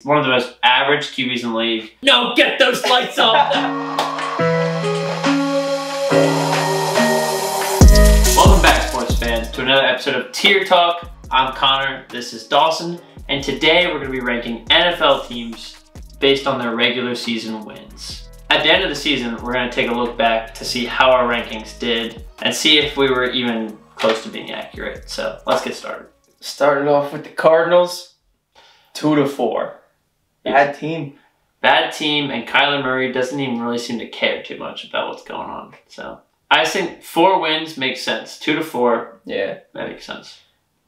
One of the most average QBs in the league. No, get those lights off! Welcome back, sports fan, to another episode of Tier Talk. I'm Connor, this is Dawson, and today we're going to be ranking NFL teams based on their regular season wins. At the end of the season, we're going to take a look back to see how our rankings did and see if we were even close to being accurate. So let's get started. Started off with the Cardinals, 2-4. Bad team. Bad team, and Kyler Murray doesn't even really seem to care too much about what's going on. So I think 4 wins makes sense. 2-4. Yeah. That makes sense.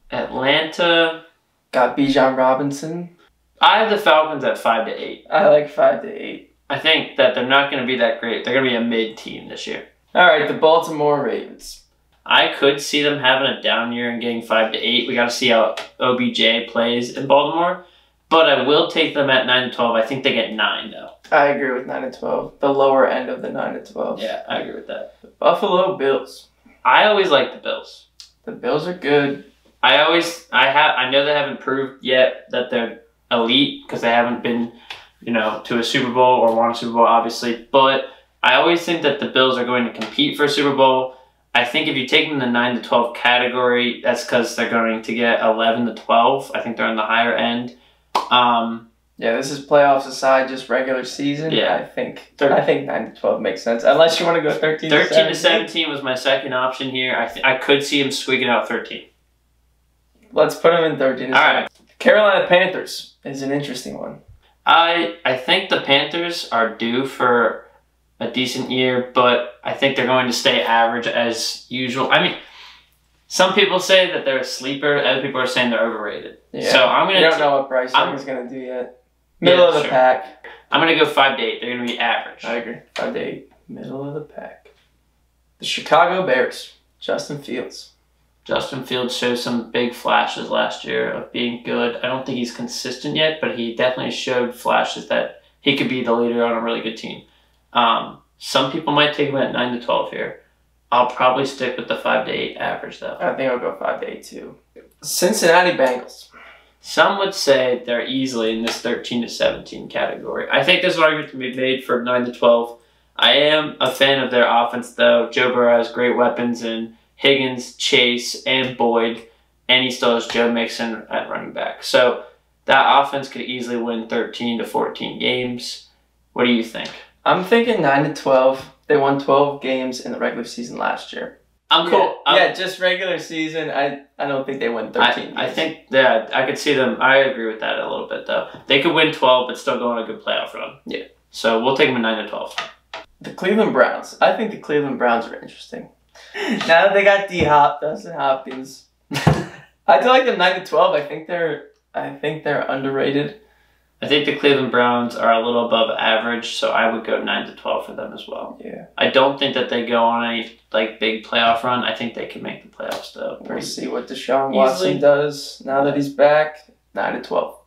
Atlanta. Got Bijan Robinson. I have the Falcons at 5-8. I like 5-8. I think that they're not going to be that great. They're going to be a mid team this year. All right, the Baltimore Ravens. I could see them having a down year and getting 5-8. We got to see how OBJ plays in Baltimore. But I will take them at 9-12. I think they get 9 though. I agree with 9-12. The lower end of the 9-12. Yeah, I agree with that. Buffalo Bills. I always like the Bills. The Bills are good. I know they haven't proved yet that they're elite because they haven't been, to a Super Bowl or won a Super Bowl, obviously. But I always think that the Bills are going to compete for a Super Bowl. I think if you take them in the 9-12 category, that's because they're going to get 11-12. I think they're on the higher end. Yeah, this is playoffs aside, just regular season. Yeah. I think 9-12 makes sense. Unless you want to go 13-17. 13-17 was my second option here. I could see him squeaking out 13. Let's put him in 13-17. All right. Carolina Panthers is an interesting one. I think the Panthers are due for a decent year, but I think they're going to stay average as usual. I mean, some people say that they're a sleeper. Other people are saying they're overrated. Yeah. So I'm gonna. You don't know what Bryce Young is gonna do yet. Middle of the pack. I'm gonna go 5-8. They're gonna be average. I agree. 5-8. Middle of the pack. The Chicago Bears. Justin Fields. Justin Fields showed some big flashes last year of being good. I don't think he's consistent yet, but he definitely showed flashes that he could be the leader on a really good team. Some people might take him at 9-12 here. I'll probably stick with the 5-8 average, though. I think I'll go 5-8, too. Cincinnati Bengals. Some would say they're easily in this 13-17 category. I think there's an argument to be made for 9-12. I am a fan of their offense, though. Joe Burrow has great weapons in Higgins, Chase, and Boyd, and he still has Joe Mixon at running back. So that offense could easily win 13-14 games. What do you think? I'm thinking 9-12. They won 12 games in the regular season last year. I'm cool. Yeah, just regular season. I don't think they win 13 games. I think, yeah, I could see them. I agree with that a little bit, though. They could win 12, but still go on a good playoff run. Yeah. So we'll take them at 9-12. The Cleveland Browns. I think the Cleveland Browns are interesting. Now that they got D-Hop, Dustin Hopkins. I do like them 9-12. I think they're underrated. I think the Cleveland Browns are a little above average, so I would go 9-12 for them as well. Yeah. I don't think that they go on any big playoff run. I think they can make the playoffs though. We'll see what Deshaun Watson does now that he's back. 9-12.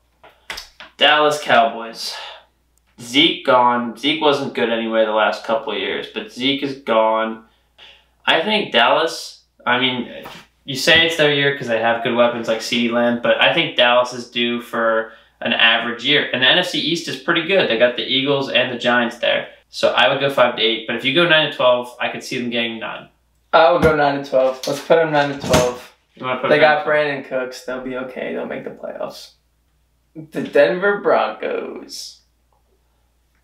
Dallas Cowboys. Zeke gone. Zeke wasn't good anyway the last couple of years, but Zeke is gone. I think Dallas, you say it's their year because they have good weapons like CeeDee Lamb, but I think Dallas is due for an average year. And the NFC East is pretty good. They got the Eagles and the Giants there. So I would go 5-8. But if you go 9-12, I could see them getting 9. I would go 9-12. Let's put them 9-12. They got 9-12? Brandon Cooks. They'll be okay. They'll make the playoffs. The Denver Broncos.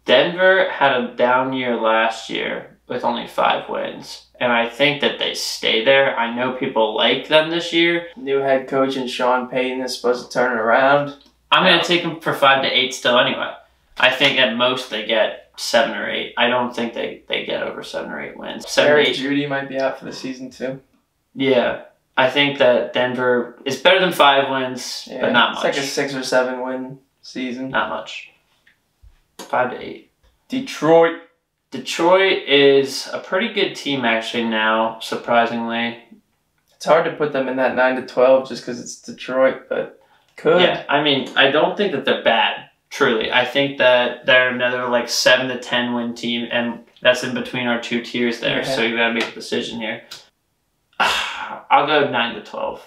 Denver had a down year last year with only 5 wins. And I think that they stay there. I know people like them this year. New head coach and Sean Payton is supposed to turn it around. I'm going to take them for 5-8 still anyway. I think at most they get 7 or 8. I don't think they get over 7 or 8 wins. Jerry Jeudy might be out for the season too. Yeah. I think that Denver is better than 5 wins, but not much. It's like a 6 or 7 win season. Not much. 5-8. Detroit. Detroit is a pretty good team actually now, surprisingly. It's hard to put them in that 9-12 just because it's Detroit, but could. Yeah, I don't think that they're bad, truly. I think that they're another 7-10 win team, and that's in between our 2 tiers there, so you got to make a decision here. I'll go 9-12.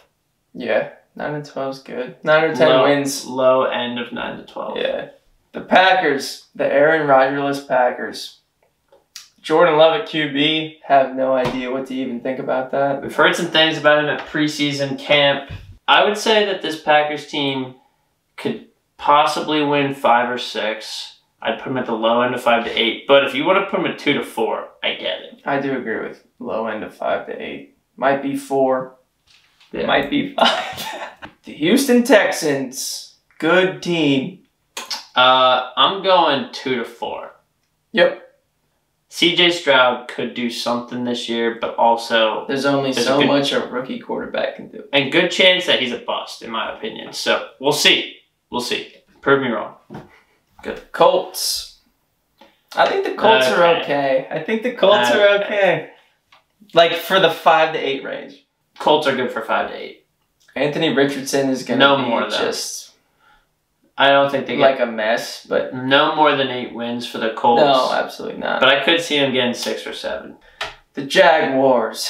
Yeah, 9-12 is good. 9 or 10 wins. Low end of 9-12. Yeah. The Packers, the Aaron Rodgers-less Packers. Jordan Love at QB, have no idea what to even think about that. We've heard some things about him at preseason camp. I would say that this Packers team could possibly win 5 or 6. I'd put him at the low end of 5 to 8. But if you want to put him at 2 to 4, I get it. I do agree with low end of 5 to 8. Might be 4. Yeah. Might be 5. The Houston Texans, good team. I'm going 2 to 4. Yep. CJ Stroud could do something this year, but also there's only so much a rookie quarterback can do. And good chance that he's a bust, in my opinion. So we'll see. We'll see. Prove me wrong. Good. Colts. I think the Colts are okay. I think the Colts are okay. Like for the 5 to 8 range. Colts are good for 5 to 8. Anthony Richardson is going to be just... I don't think they get like a mess, but no more than 8 wins for the Colts. No, absolutely not. But I could see them getting 6 or 7. The Jaguars.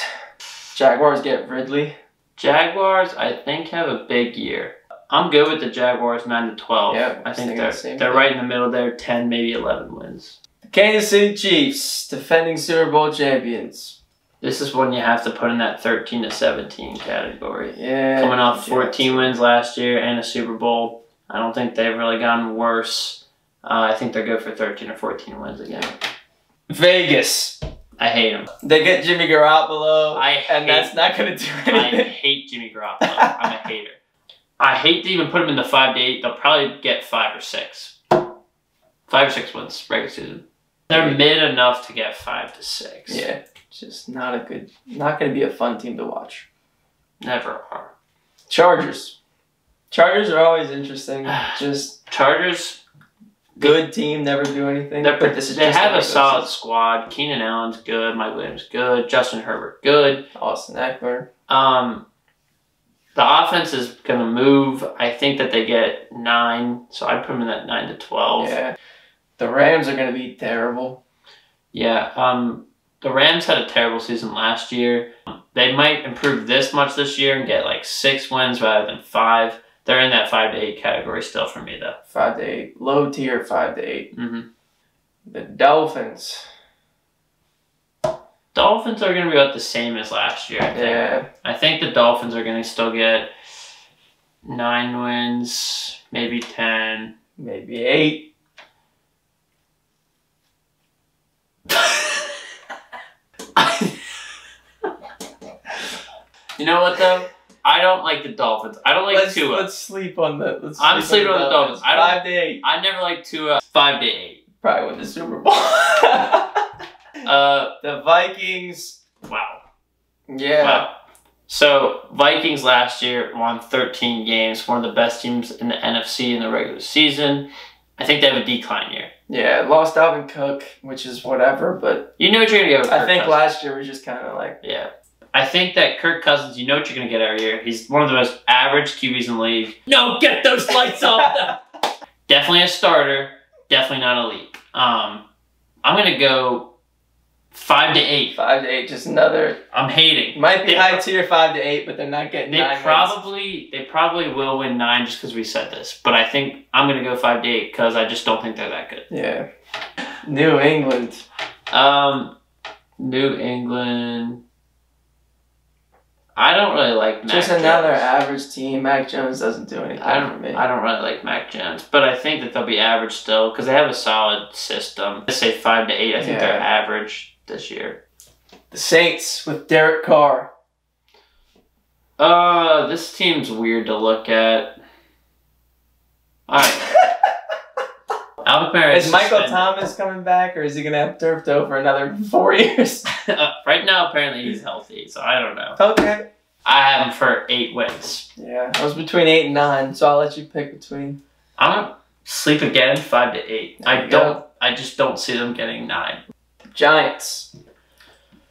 Jaguars get Ridley. Jaguars, I think, have a big year. I'm good with the Jaguars 9 to 12. Yeah, I think they're right in the middle there, 10, maybe 11 wins. The Kansas City Chiefs, defending Super Bowl champions. This is one you have to put in that 13 to 17 category. Yeah. Coming off 14 wins last year and a Super Bowl. I don't think they've really gotten worse. I think they're good for 13 or 14 wins again. Vegas. I hate them. They get Jimmy Garoppolo, and that's not going to do anything. I hate Jimmy Garoppolo. I'm a hater. I hate to even put them in the 5 to 8. They'll probably get 5 or 6. 5 or 6 wins regular season. They're mid enough to get 5 to 6. Yeah, just not going to be a fun team to watch. Never are. Chargers. Chargers are always interesting. Just Chargers, good team, never do anything. They have a solid squad. Keenan Allen's good. Mike Williams good. Justin Herbert good. Austin Eckler. The offense is gonna move. I think that they get 9, so I'd put them in that 9 to 12. Yeah. The Rams are gonna be terrible. Yeah. The Rams had a terrible season last year. They might improve this much this year and get like 6 wins rather than 5. They're in that 5 to 8 category still for me, though. 5 to 8. Low tier 5 to 8. Mm-hmm. The Dolphins. Dolphins are going to be about the same as last year, I think. Yeah. I think the Dolphins are going to still get 9 wins, maybe 10. Maybe 8. You know what, though? I don't like the Dolphins. I don't like Tua. Let's sleep on the. I'm sleeping on the Dolphins. 5 to 8. I never liked Tua. 5 to 8. Probably win the Super Bowl. The Vikings. Wow. Yeah. Wow. So Vikings last year won 13 games, one of the best teams in the NFC in the regular season. I think they have a decline year. Yeah, lost Dalvin Cook, which is whatever, but you know what you're gonna get with Kirk I think Cousins. last year was just kind of like I think that Kirk Cousins, you know what you're going to get every year. He's one of the most average QBs in the league. No, get those lights off! Definitely a starter. Definitely not elite. I'm going to go 5 to 8. 5 to 8, just another. I'm hating. Might be high tier 5 to 8, but they're not getting 9 wins. They probably will win 9 just because we said this. But I think I'm going to go 5 to 8 because I just don't think they're that good. Yeah. New England. New England. I don't really like Mac Just Jones. another average team. Mac Jones doesn't do anything for me. I don't really like Mac Jones, but I think that they'll be average still because they have a solid system. I say 5 to 8. I think they're average this year. The Saints with Derek Carr. This team's weird to look at. All right. Alvin Kamara is Michael Thomas coming back, or is he going to have turfed over another 4 years? Right now, apparently he's healthy, so I don't know. Okay. I have him for 8 wins. Yeah, I was between 8 and 9, so I'll let you pick between. I'm going to sleep again, 5 to 8. I just don't see them getting 9. Giants.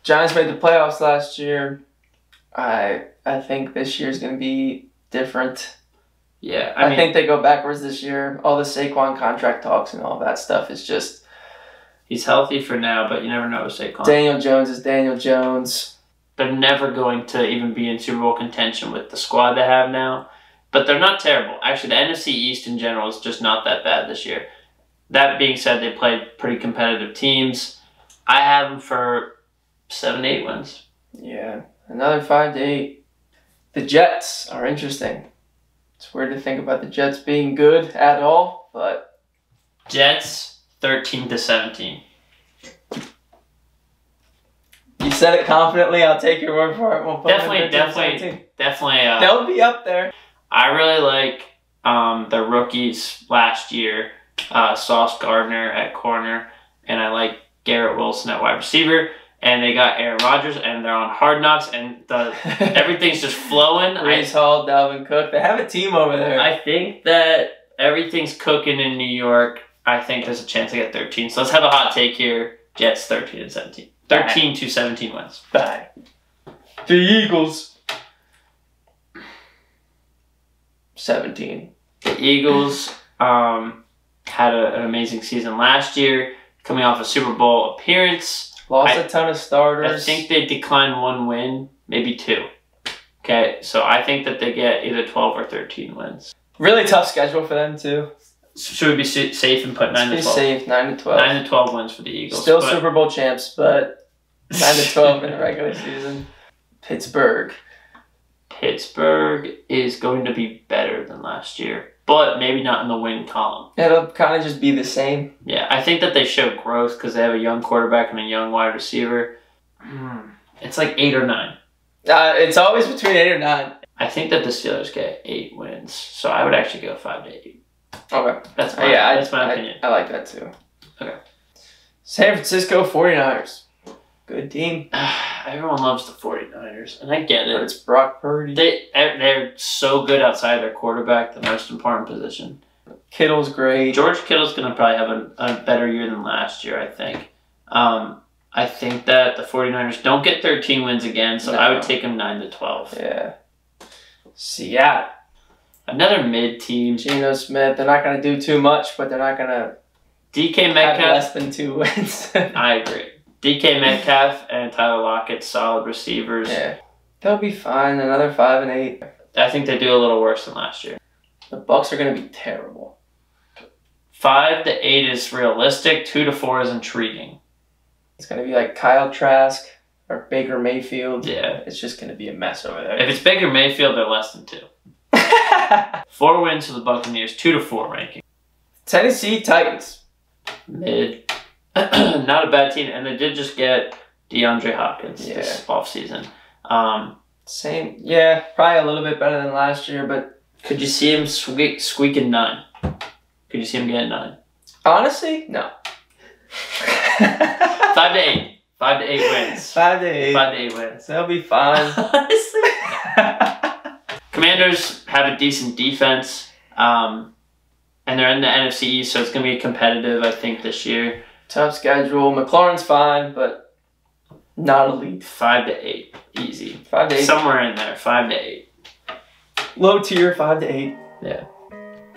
Giants made the playoffs last year. I think this year's going to be different. Yeah, I think they go backwards this year. All the Saquon contract talks and all that stuff is just... He's healthy for now, but you never know with Saquon. Daniel Jones is Daniel Jones. They're never going to even be in Super Bowl contention with the squad they have now. but they're not terrible. Actually, the NFC East in general is just not that bad this year. That being said, they played pretty competitive teams. I have them for 7 to 8 wins. Yeah, another 5 to 8. The Jets are interesting. It's weird to think about the Jets being good at all, but Jets 13 to 17. You said it confidently. I'll take your word for it. We'll Definitely. They'll be up there. I really like the rookies last year. Sauce Gardner at corner, and I like Garrett Wilson at wide receiver. And they got Aaron Rodgers, and they're on Hard Knocks, and everything's just flowing. Brees Hall, Dalvin Cook. They have a team over there. I think that everything's cooking in New York. I think there's a chance to get 13. So let's have a hot take here. Jets 13 and 17. 13 to 17 wins. Bye. The Eagles. 17. The Eagles had an amazing season last year, coming off a Super Bowl appearance. Lost a ton of starters. I think they declined 1 win, maybe 2. Okay, so I think that they get either 12 or 13 wins. Really tough schedule for them, too. Should we be safe and put 9 to 12? Be safe, 9 to 12. 9 to 12 wins for the Eagles. Still Super Bowl champs, but 9 to 12 in the regular season. Pittsburgh. Pittsburgh is going to be better than last year, but maybe not in the win column. It'll kind of just be the same. Yeah, I think that they show growth because they have a young quarterback and a young wide receiver. It's like 8 or 9. It's always between 8 or 9. I think that the Steelers get 8 wins, so I would actually go 5 to 8. Okay. That's my opinion. I like that too. Okay. San Francisco 49ers. Good team. Everyone loves the 49ers, and I get it. But it's Brock Purdy. They're so good outside their quarterback, the most important position. Kittle's great. George Kittle's going to probably have a better year than last year, I think. I think that the 49ers don't get 13 wins again, so I would take them 9 to 12. Yeah. Seattle. Another mid team. Geno Smith. They're not going to do too much, but they're not going to DK Metcalf. have less than 2 wins. I agree. DK Metcalf and Tyler Lockett, solid receivers. Yeah. They'll be fine. Another 5 and 8. I think they do a little worse than last year. The Bucs are going to be terrible. 5 to 8 is realistic. 2 to 4 is intriguing. It's going to be like Kyle Trask or Baker Mayfield. Yeah. It's just going to be a mess over there. If it's Baker Mayfield, they're less than 2. 4 wins for the Buccaneers. 2 to 4 ranking. Tennessee Titans. Mid. Not a bad team. And they did just get DeAndre Hopkins this offseason. Same. Yeah, probably a little bit better than last year, but... Could you see him squeaking 9? Could you see him getting 9? Honestly, no. 5 to 8. 5 to 8 wins. 5 to 8. 5 to 8 wins. They'll be fine. Honestly. Commanders have a decent defense. And they're in the NFC East, so it's going to be competitive, I think, this year. Tough schedule. McLaurin's fine, but not elite. 5 to 8. Easy. 5 to 8. Somewhere in there. 5 to 8. Low tier, 5 to 8. Yeah.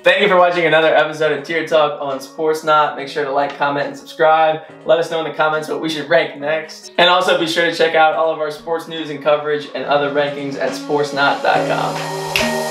Thank you for watching another episode of Tier Talk on Sportsnaut. Make sure to like, comment, and subscribe. Let us know in the comments what we should rank next. And also be sure to check out all of our sports news and coverage and other rankings at sportsnaut.com.